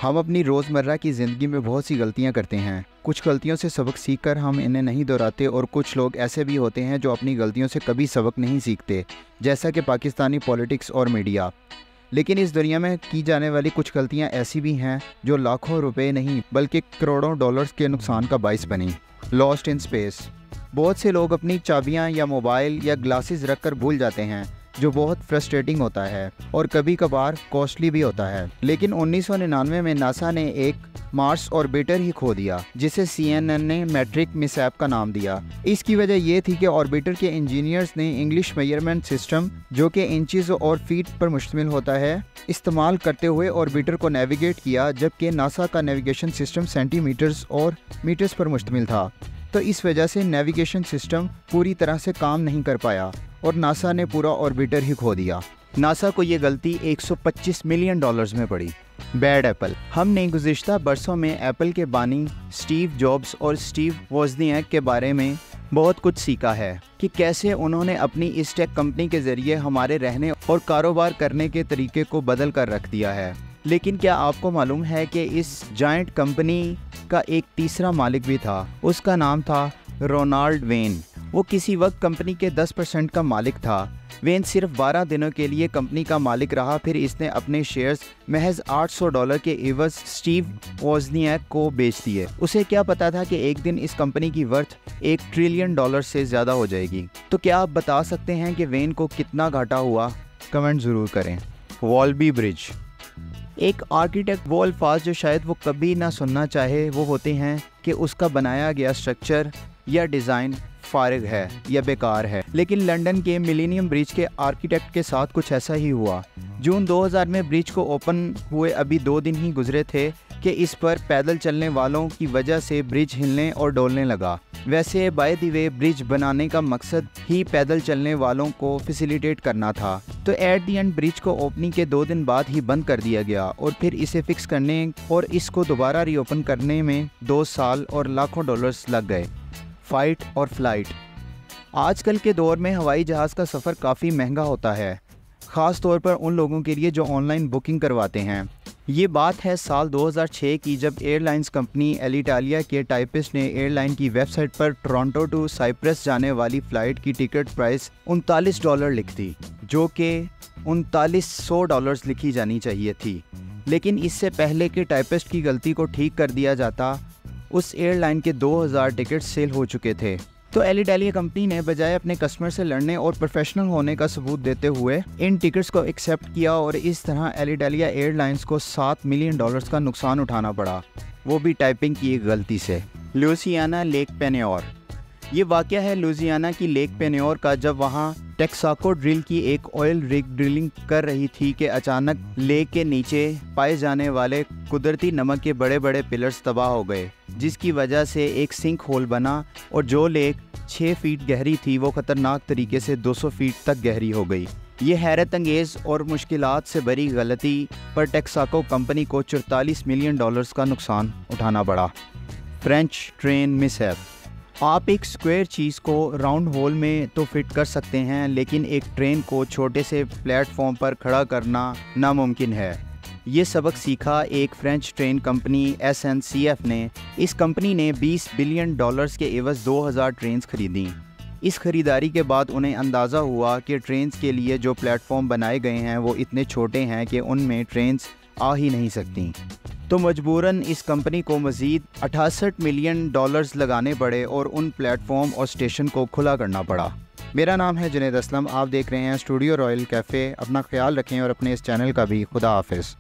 हम अपनी रोज़मर्रा की ज़िंदगी में बहुत सी गलतियां करते हैं। कुछ गलतियों से सबक सीखकर हम इन्हें नहीं दोहराते और कुछ लोग ऐसे भी होते हैं जो अपनी गलतियों से कभी सबक नहीं सीखते, जैसा कि पाकिस्तानी पॉलिटिक्स और मीडिया। लेकिन इस दुनिया में की जाने वाली कुछ गलतियां ऐसी भी हैं जो लाखों रुपए नहीं बल्कि करोड़ों डॉलर्स के नुकसान का बाइस बनी। Lost in space. बहुत से लोग अपनी चाबियां या मोबाइल या ग्लासेस रखकर भूल जाते हैं, जो बहुत फ्रस्ट्रेटिंग होता है और कभी कभार कॉस्टली भी होता है। लेकिन 1999 में नासा ने एक मार्स ऑर्बिटर ही खो दिया, जिसे CNN ने मैट्रिक मिसहैप का नाम दिया। इसकी वजह यह थी कि ऑर्बिटर के इंजीनियर्स ने इंग्लिश मेजरमेंट सिस्टम, जो कि इंचेस और फीट पर मुश्तमिल होता है, इस्तेमाल करते हुए ऑर्बिटर को नेविगेट किया, जबकि नासा का नेविगेशन सिस्टम सेंटीमीटर्स और मीटर्स पर मुश्तमिल था। तो इस वजह से नेविगेशन सिस्टम पूरी तरह से काम नहीं कर पाया और नासा ने पूरा ऑर्बिटर ही खो दिया। नासा को ये गलती 125 मिलियन डॉलर्स में पड़ी। Bad Apple. हमने गुज़िश्ता बरसों में एप्पल के बानी स्टीव जॉब्स और स्टीव वोज़नियाक के बारे में बहुत कुछ सीखा है कि कैसे उन्होंने अपनी इस टेक कंपनी के ज़रिए हमारे रहने और कारोबार करने के तरीके को बदल कर रख दिया है। लेकिन क्या आपको मालूम है कि इस जायंट कंपनी का एक तीसरा मालिक भी था? उसका नाम था रोनाल्ड वेन। वो किसी वक्त कंपनी के 10% का मालिक था। वेन सिर्फ 12 दिनों के लिए कंपनी का मालिक रहा, फिर इसने अपने शेयर्स महज $800 के एवज स्टीव वोज़नियाक को बेच दिए। उसे क्या पता था कि एक दिन इस कंपनी की वर्थ $1 ट्रिलियन से ज़्यादा हो जाएगी। तो क्या आप बता सकते हैं कि वेन को कितना घाटा हुआ? कमेंट ज़रूर करें। वॉल्बी ब्रिज। एक आर्किटेक्ट वो अल्फाज जो शायद वो कभी ना सुनना चाहे वो होते हैं कि उसका बनाया गया स्ट्रक्चर या डिज़ाइन फारिग है या बेकार है। लेकिन लंदन के मिलेनियम ब्रिज के आर्किटेक्ट के साथ कुछ ऐसा ही हुआ। जून 2000 में ब्रिज को ओपन हुए अभी 2 दिन ही गुजरे थे कि इस पर पैदल चलने वालों की वजह से ब्रिज हिलने और डोलने लगा। वैसे बाय द वे ब्रिज बनाने का मकसद ही पैदल चलने वालों को फैसिलिटेट करना था। तो एट दी एंड ब्रिज को ओपनिंग के 2 दिन बाद ही बंद कर दिया गया और फिर इसे फिक्स करने और इसको दोबारा रीओपन करने में 2 साल और लाखों डॉलर्स लग गए। फ़ाइट और फ्लाइट। आजकल के दौर में हवाई जहाज़ का सफ़र काफ़ी महंगा होता है, ख़ास तौर पर उन लोगों के लिए जो ऑनलाइन बुकिंग करवाते हैं। ये बात है साल 2006 की, जब एयरलाइंस कंपनी एलिटालिया के टाइपिस्ट ने एयरलाइन की वेबसाइट पर टोरंटो टू साइप्रस जाने वाली फ़्लाइट की टिकट प्राइस $39 लिख दी, जो कि $3900 लिखी जानी चाहिए थी। लेकिन इससे पहले कि टाइपिस्ट की गलती को ठीक कर दिया जाता, उस एयरलाइन के 2000 टिकट सेल हो चुके थे। तो एलिटालिया कंपनी ने बजाय अपने कस्टमर से लड़ने और प्रोफेशनल होने का सबूत देते हुए इन टिकट्स को एक्सेप्ट किया और इस तरह एलिटालिया एयरलाइंस को $7 मिलियन का नुकसान उठाना पड़ा, वो भी टाइपिंग की एक गलती से। Louisiana lake Peigneur. ये वाक़या है लुइसियाना की लेक पेन्योर का, जब वहाँ टेक्साको ड्रिल की एक ऑयल रिग ड्रिलिंग कर रही थी कि अचानक लेक के नीचे पाए जाने वाले कुदरती नमक के बड़े बड़े पिलर्स तबाह हो गए, जिसकी वजह से एक सिंक होल बना और जो लेक 6 फीट गहरी थी वो ख़तरनाक तरीके से 200 फीट तक गहरी हो गई। ये हैरत अंगेज़ और मुश्किलात से भरी गलती पर टेक्साको कंपनी को $44 मिलियन का नुकसान उठाना पड़ा। French train mishap. आप एक स्क्वायर चीज़ को राउंड होल में तो फिट कर सकते हैं, लेकिन एक ट्रेन को छोटे से प्लेटफॉर्म पर खड़ा करना नामुमकिन है। ये सबक सीखा एक फ्रेंच ट्रेन कंपनी SNCF ने। इस कंपनी ने $20 बिलियन के एवज 2000 ट्रेन्स खरीदी। इस खरीदारी के बाद उन्हें अंदाज़ा हुआ कि ट्रेन्स के लिए जो प्लेटफॉर्म बनाए गए हैं वो इतने छोटे हैं कि उनमें ट्रेन्स आ ही नहीं सकती। तो मजबूरन इस कंपनी को मज़ीद $68 मिलियन लगाने पड़े और उन प्लेटफॉर्म और स्टेशन को खुला करना पड़ा। मेरा नाम है जुनैद असलम, आप देख रहे हैं स्टूडियो रॉयल कैफ़े। अपना ख्याल रखें और अपने इस चैनल का भी। खुदा हाफिज़।